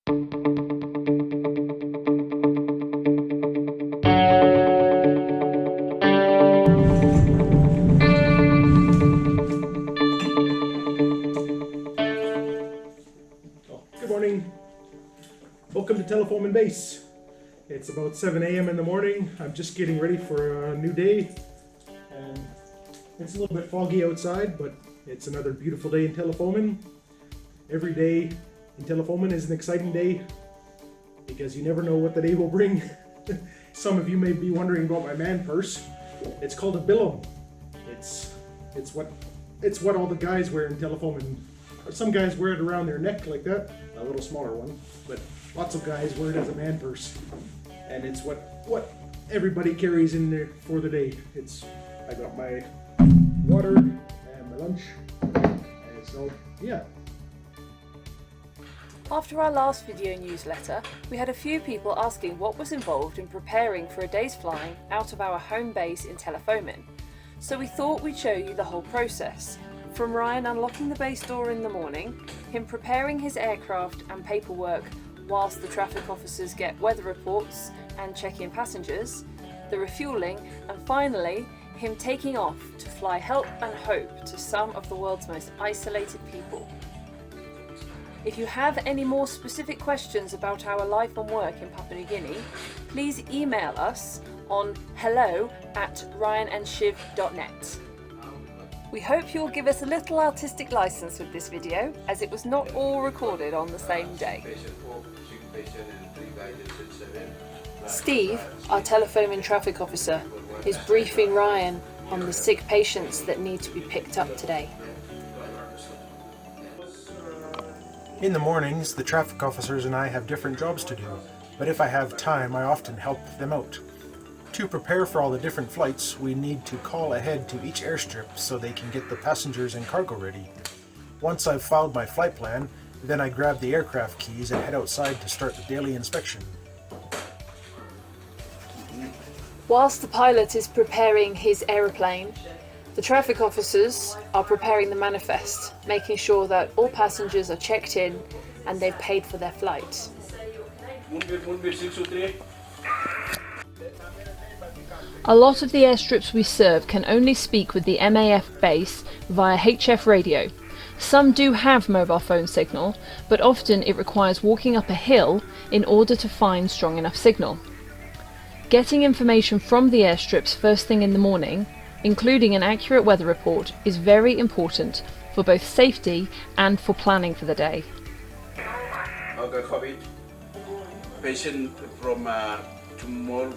Good morning. Welcome to Telephone and Base. It's about 7 a.m. in the morning. I'm just getting ready for a new day. And it's a little bit foggy outside, but it's another beautiful day in Telefomin. Every day in Telefomin is an exciting day because you never know what the day will bring. Some of you may be wondering about my man purse. It's called a billow. It's what all the guys wear in Telefomin. Some guys wear it around their neck like that, a little smaller one, but lots of guys wear it as a man purse. And it's what everybody carries in there for the day. I got my water and my lunch, and so yeah. After our last video newsletter, we had a few people asking what was involved in preparing for a day's flying out of our home base in Telefomin. So we thought we'd show you the whole process. From Ryan unlocking the base door in the morning, him preparing his aircraft and paperwork whilst the traffic officers get weather reports and check in passengers, the refuelling, and finally him taking off to fly help and hope to some of the world's most isolated people. If you have any more specific questions about our life and work in Papua New Guinea, please email us on hello@ryanandshiv.net. We hope you'll give us a little artistic license with this video, as it was not all recorded on the same day. Steve, our Telefomin traffic officer, is briefing Ryan on the sick patients that need to be picked up today. In the mornings, the traffic officers and I have different jobs to do, but if I have time, I often help them out. To prepare for all the different flights, we need to call ahead to each airstrip so they can get the passengers and cargo ready. Once I've filed my flight plan, then I grab the aircraft keys and head outside to start the daily inspection. Whilst the pilot is preparing his aeroplane, the traffic officers are preparing the manifest, making sure that all passengers are checked in and they've paid for their flight. A lot of the airstrips we serve can only speak with the MAF base via HF radio. Some do have mobile phone signal, but often it requires walking up a hill in order to find strong enough signal. Getting information from the airstrips first thing in the morning, including an accurate weather report, is very important for both safety and for planning for the day. Okay, COVID patient from tomorrow.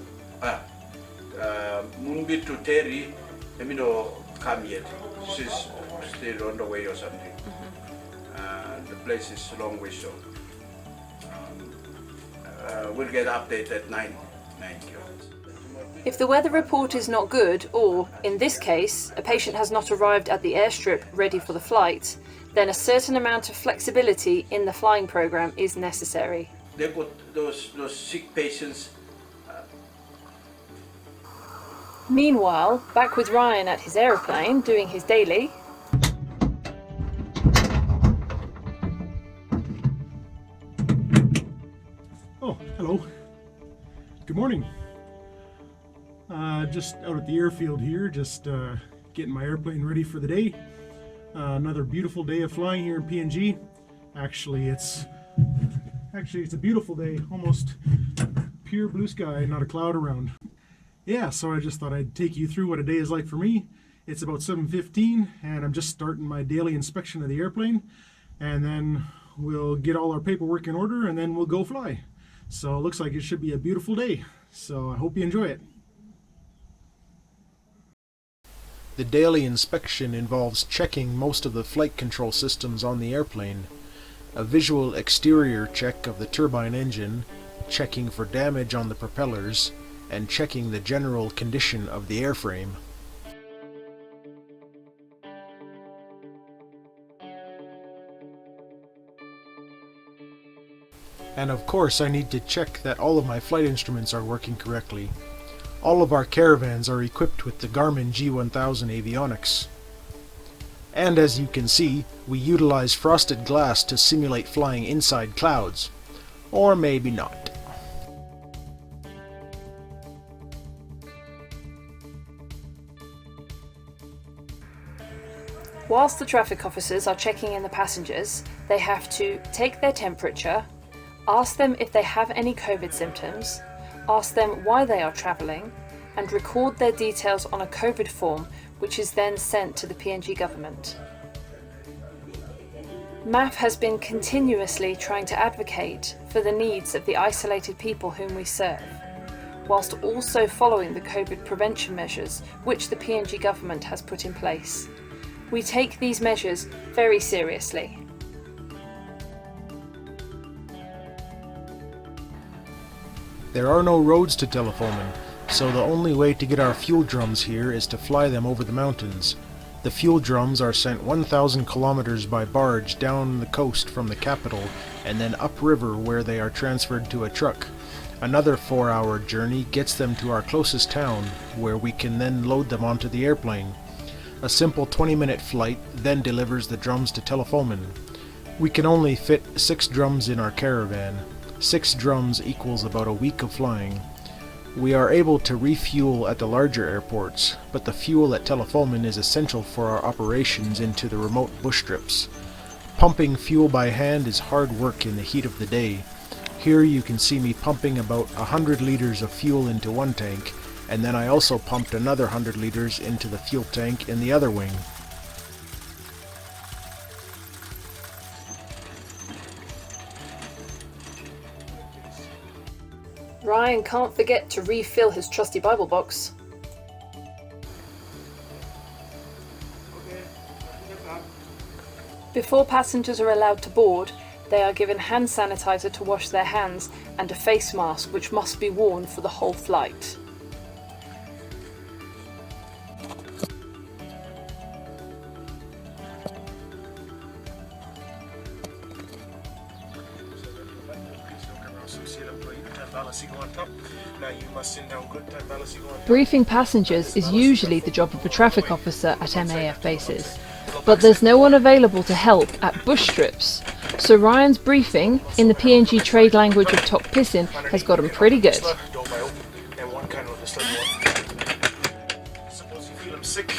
Moonbit to Terry, let me know, come yet. She's still on the way or something. The place is a long way, so we'll get update at 9 kilo. If the weather report is not good, or, in this case, a patient has not arrived at the airstrip ready for the flight, then a certain amount of flexibility in the flying program is necessary. They got those sick patients. Meanwhile, back with Ryan at his aeroplane, doing his daily. Oh, hello. Good morning. Just out at the airfield here, just getting my airplane ready for the day. Another beautiful day of flying here in PNG. Actually, it's a beautiful day, almost pure blue sky, not a cloud around. Yeah, so I just thought I'd take you through what a day is like for me. It's about 7:15 and I'm just starting my daily inspection of the airplane, and then we'll get all our paperwork in order and then we'll go fly. So it looks like it should be a beautiful day. So I hope you enjoy it. The daily inspection involves checking most of the flight control systems on the airplane, a visual exterior check of the turbine engine, checking for damage on the propellers, and checking the general condition of the airframe. And of course I need to check that all of my flight instruments are working correctly. All of our caravans are equipped with the Garmin G1000 avionics. And as you can see, we utilize frosted glass to simulate flying inside clouds. Or maybe not. Whilst the traffic officers are checking in the passengers, they have to take their temperature, ask them if they have any COVID symptoms, ask them why they are travelling, and record their details on a COVID form, which is then sent to the PNG government. MAF has been continuously trying to advocate for the needs of the isolated people whom we serve, whilst also following the COVID prevention measures which the PNG government has put in place. We take these measures very seriously. There are no roads to Telefomin, so the only way to get our fuel drums here is to fly them over the mountains. The fuel drums are sent 1,000 kilometers by barge down the coast from the capital and then upriver where they are transferred to a truck. Another 4-hour journey gets them to our closest town, where we can then load them onto the airplane. A simple 20-minute flight then delivers the drums to Telefomin. We can only fit 6 drums in our caravan. 6 drums equals about a week of flying. We are able to refuel at the larger airports, but the fuel at Telefomin is essential for our operations into the remote bush strips. Pumping fuel by hand is hard work in the heat of the day. Here you can see me pumping about 100 liters of fuel into one tank, and then I also pumped another 100 liters into the fuel tank in the other wing. Ryan can't forget to refill his trusty Bible box. Before passengers are allowed to board, they are given hand sanitizer to wash their hands and a face mask which must be worn for the whole flight. Briefing passengers is usually the job of a traffic officer at MAF bases, but there's no one available to help at bush strips, so Ryan's briefing, in the PNG trade language of Tok Pisin, has got him pretty good. Suppose you feel him sick,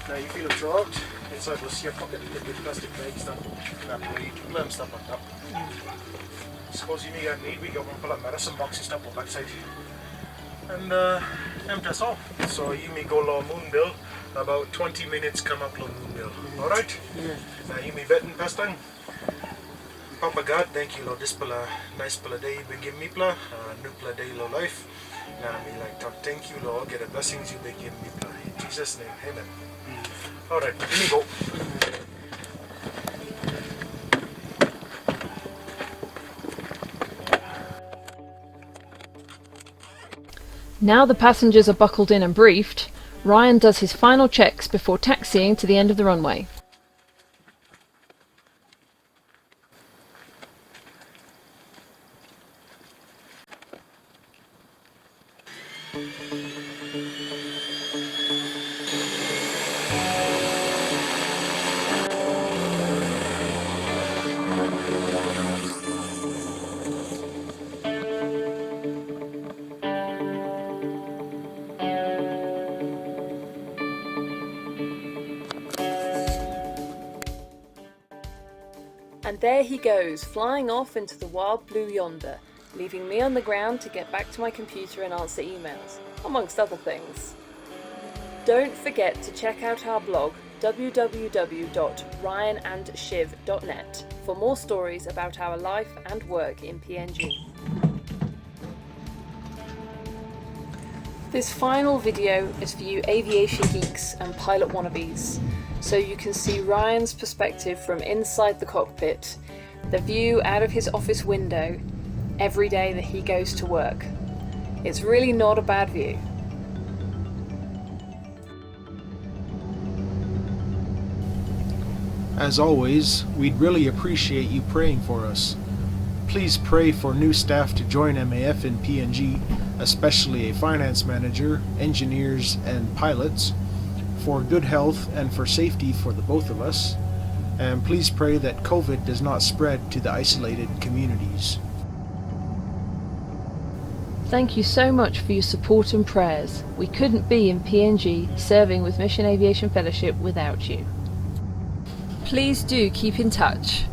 now you feel him throw out, inside was your pocket, get the plastic bags done, that way you let him stop on top. Suppose you got need, we go and pull up medicine boxes stop on backside. And that's all. So you may go Law Moonbill, about 20 minutes come up Law Moonbill. Alright? Yeah. Now you may bet in pastang. Papa God, thank you Lord, this pala nice pala day you been giving me pala, new pala day Lord life. Now I mean like talk thank you Lord, get the blessings you been giving me pala. In Jesus' name, amen. Alright, here we go. Now the passengers are buckled in and briefed, Ryan does his final checks before taxiing to the end of the runway. And there he goes, flying off into the wild blue yonder, leaving me on the ground to get back to my computer and answer emails, amongst other things. Don't forget to check out our blog www.ryanandshiv.net for more stories about our life and work in PNG. This final video is for you aviation geeks and pilot wannabes, so you can see Ryan's perspective from inside the cockpit, the view out of his office window every day that he goes to work. It's really not a bad view. As always, we'd really appreciate you praying for us. Please pray for new staff to join MAF in PNG, especially a finance manager, engineers, and pilots, for good health and for safety for the both of us. And please pray that COVID does not spread to the isolated communities. Thank you so much for your support and prayers. We couldn't be in PNG serving with Mission Aviation Fellowship without you. Please do keep in touch.